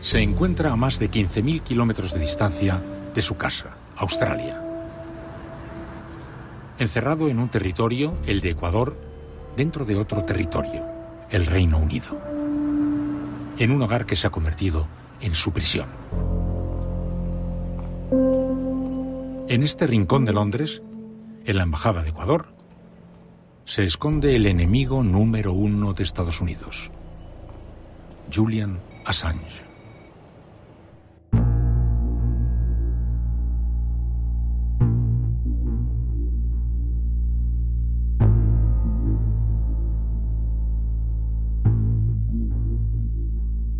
Se encuentra a más de 15.000 kilómetros de distancia de su casa, Australia. Encerrado en un territorio, el de Ecuador, dentro de otro territorio, el Reino Unido. En un hogar que se ha convertido en su prisión. En este rincón de Londres, en la Embajada de Ecuador, se esconde el enemigo número 1 de Estados Unidos, Julian Assange.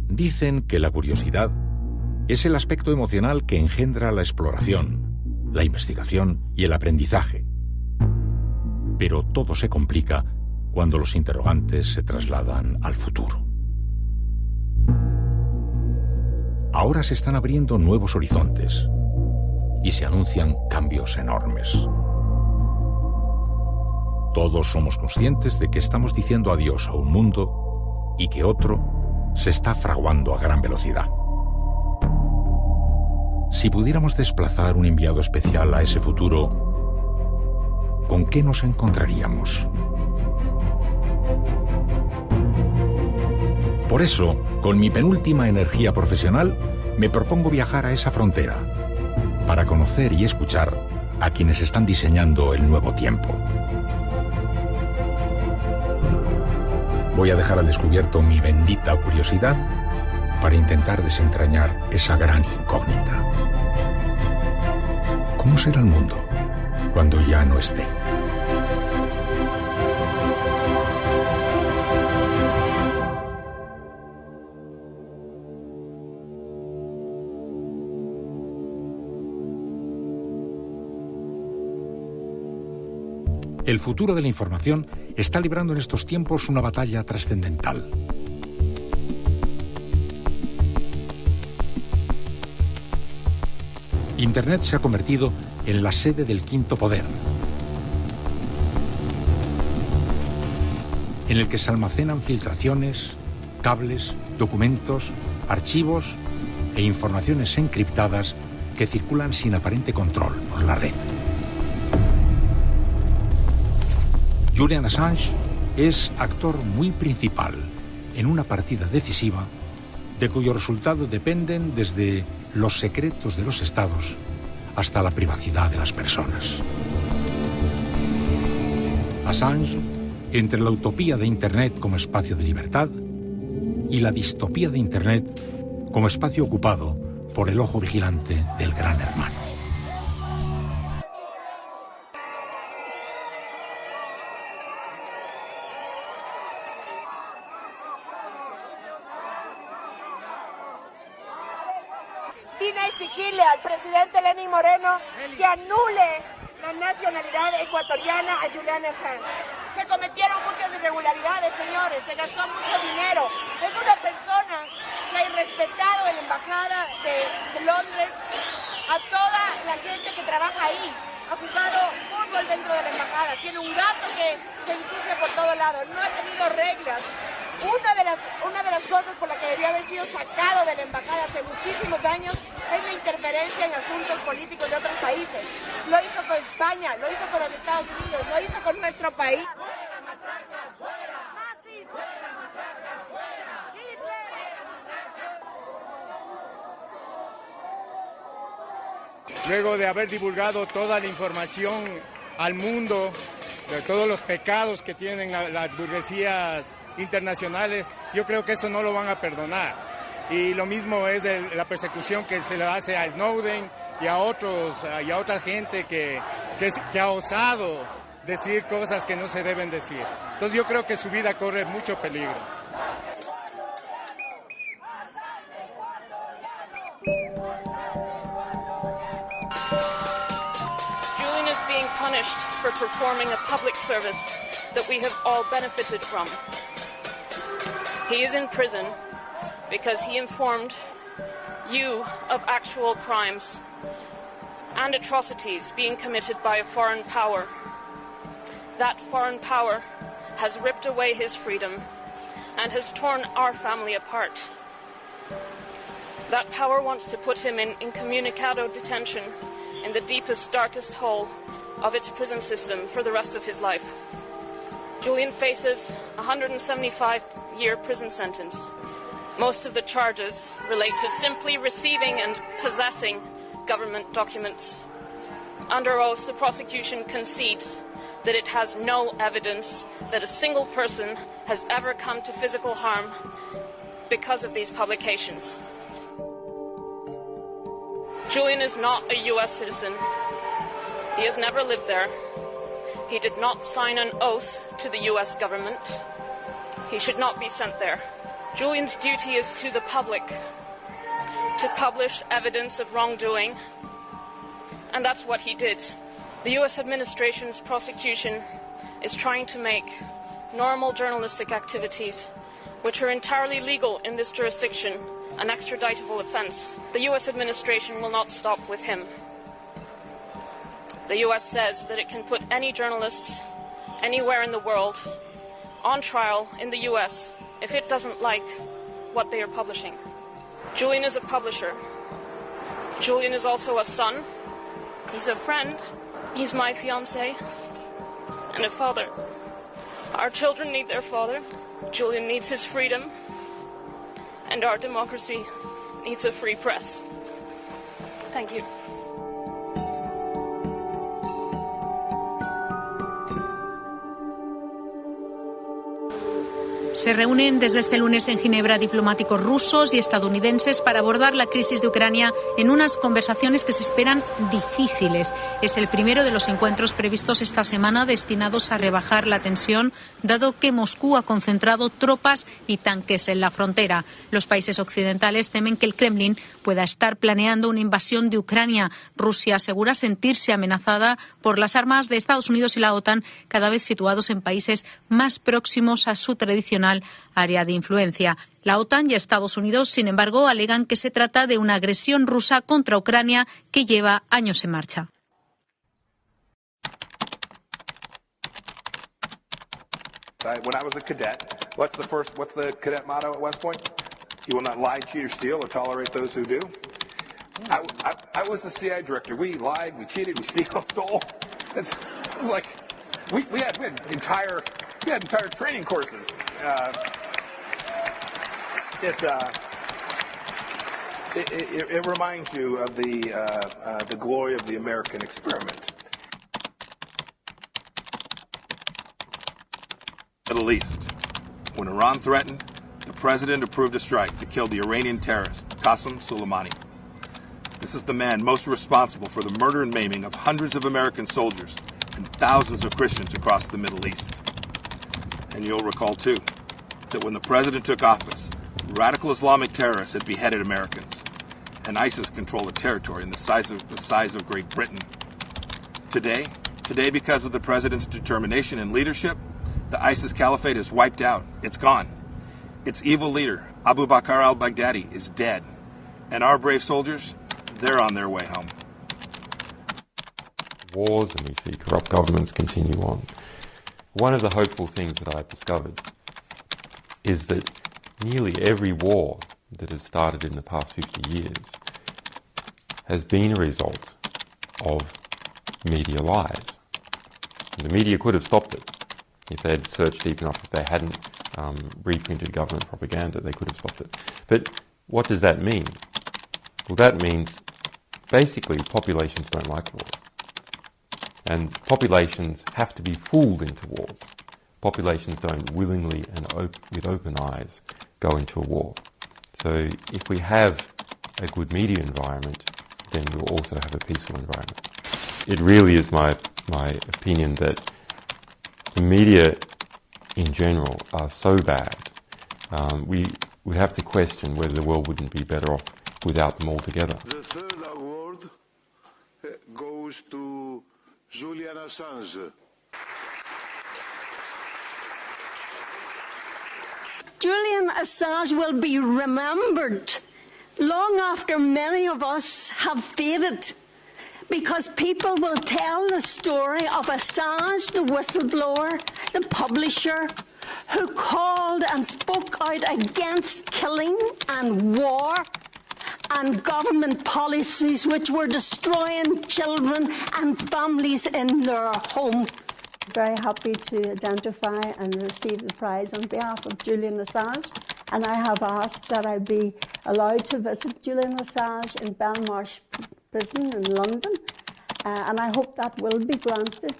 Dicen que la curiosidad es el aspecto emocional que engendra la exploración, la investigación y el aprendizaje. Pero todo se complica cuando los interrogantes se trasladan al futuro. Ahora se están abriendo nuevos horizontes y se anuncian cambios enormes. Todos somos conscientes de que estamos diciendo adiós a un mundo y que otro se está fraguando a gran velocidad. Si pudiéramos desplazar un enviado especial a ese futuro, ¿con qué nos encontraríamos? Por eso, con mi penúltima energía profesional, me propongo viajar a esa frontera, para conocer y escuchar a quienes están diseñando el nuevo tiempo. Voy a dejar al descubierto mi bendita curiosidad para intentar desentrañar esa gran incógnita. ¿Cómo será el mundo cuando ya no esté? El futuro de la información está librando en estos tiempos una batalla trascendental. Internet se ha convertido en la sede del quinto poder, en el que se almacenan filtraciones, cables, documentos, archivos e informaciones encriptadas que circulan sin aparente control por la red. Julian Assange es actor muy principal en una partida decisiva de cuyo resultado dependen desde los secretos de los estados hasta la privacidad de las personas. Assange, entre la utopía de Internet como espacio de libertad y la distopía de Internet como espacio ocupado por el ojo vigilante del gran hermano. Vine a exigirle al presidente Lenín Moreno que anule la nacionalidad ecuatoriana a Julian Assange. Se cometieron muchas irregularidades, señores, se gastó mucho dinero. Es una persona que ha irrespetado en la embajada de Londres a toda la gente que trabaja ahí. Ha jugado fútbol dentro de la embajada, tiene un gato que se ensucia por todo lado, no ha tenido reglas. Una de las cosas por las que debió haber sido sacado de la embajada hace muchísimos años es la interferencia en asuntos políticos de otros países. Lo hizo con España, lo hizo con los Estados Unidos, lo hizo con nuestro país. Luego de haber divulgado toda la información al mundo, de todos los pecados que tienen las burguesías internacionales, yo creo que eso no lo van a perdonar. Y lo mismo es la persecución que se le hace a Snowden y a otra gente que ha osado decir cosas que no se deben decir. Entonces yo creo que su vida corre mucho peligro. Julian is being punished for performing a public service that we have all benefited from. He is in prison because he informed you of actual crimes and atrocities being committed by a foreign power. That foreign power has ripped away his freedom and has torn our family apart. That power wants to put him in incommunicado detention in the deepest, darkest hole of its prison system for the rest of his life. Julian faces a 175-year prison sentence. Most of the charges relate to simply receiving and possessing government documents. Under oath, the prosecution concedes that it has no evidence that a single person has ever come to physical harm because of these publications. Julian is not a U.S. citizen. He has never lived there. He did not sign an oath to the U.S. government. He should not be sent there. Julian's duty is to the public, to publish evidence of wrongdoing, and that's what he did. The U.S. administration's prosecution is trying to make normal journalistic activities, which are entirely legal in this jurisdiction, an extraditable offense. The U.S. administration will not stop with him. The U.S. says that it can put any journalists anywhere in the world on trial in the U.S. if it doesn't like what they are publishing. Julian is a publisher. Julian is also a son. He's a friend. He's my fiancé and a father. Our children need their father. Julian needs his freedom. And our democracy needs a free press. Thank you. Se reúnen desde este lunes en Ginebra diplomáticos rusos y estadounidenses para abordar la crisis de Ucrania en unas conversaciones que se esperan difíciles. Es el primero de los encuentros previstos esta semana destinados a rebajar la tensión, dado que Moscú ha concentrado tropas y tanques en la frontera. Los países occidentales temen que el Kremlin pueda estar planeando una invasión de Ucrania. Rusia asegura sentirse amenazada por las armas de Estados Unidos y la OTAN, cada vez situados en países más próximos a su tradicional área de influencia. La OTAN y Estados Unidos, sin embargo, alegan que se trata de una agresión rusa contra Ucrania que lleva años en marcha. When I was a cadet, what's the cadet motto at West Point? You will not lie, cheat, or steal, or tolerate those who do. I was the CIA director. We lied, we cheated, we stole. It was like we had entire training courses. It reminds you of the glory of the American experiment. Middle East. When Iran threatened, the president approved a strike to kill the Iranian terrorist Qasem Soleimani. This is the man most responsible for the murder and maiming of hundreds of American soldiers and thousands of Christians across the Middle East. And you'll recall, too, that when the president took office, radical Islamic terrorists had beheaded Americans, and ISIS controlled a territory in the size of Great Britain. Today, because of the president's determination and leadership, the ISIS caliphate is wiped out. It's gone. Its evil leader, Abu Bakr al-Baghdadi, is dead. And our brave soldiers, they're on their way home. Wars, and we see corrupt governments continue on. One of the hopeful things that I've discovered is that nearly every war that has started in the past 50 years has been a result of media lies. And the media could have stopped it. If they had searched deep enough, if they hadn't reprinted government propaganda, they could have stopped it. But what does that mean? Well, that means basically populations don't like wars. And populations have to be fooled into wars. Populations don't willingly and with open eyes go into a war. So if we have a good media environment, then we'll also have a peaceful environment. It really is my opinion that the media in general are so bad, we have to question whether the world wouldn't be better off without them altogether. The third award goes to Julian Assange. Julian Assange will be remembered long after many of us have faded, because people will tell the story of Assange, the whistleblower, the publisher, who called and spoke out against killing and war and government policies which were destroying children and families in their home. Very happy to identify and receive the prize on behalf of Julian Assange, and I have asked that I be allowed to visit Julian Assange in Belmarsh Prison in London, and I hope that will be granted.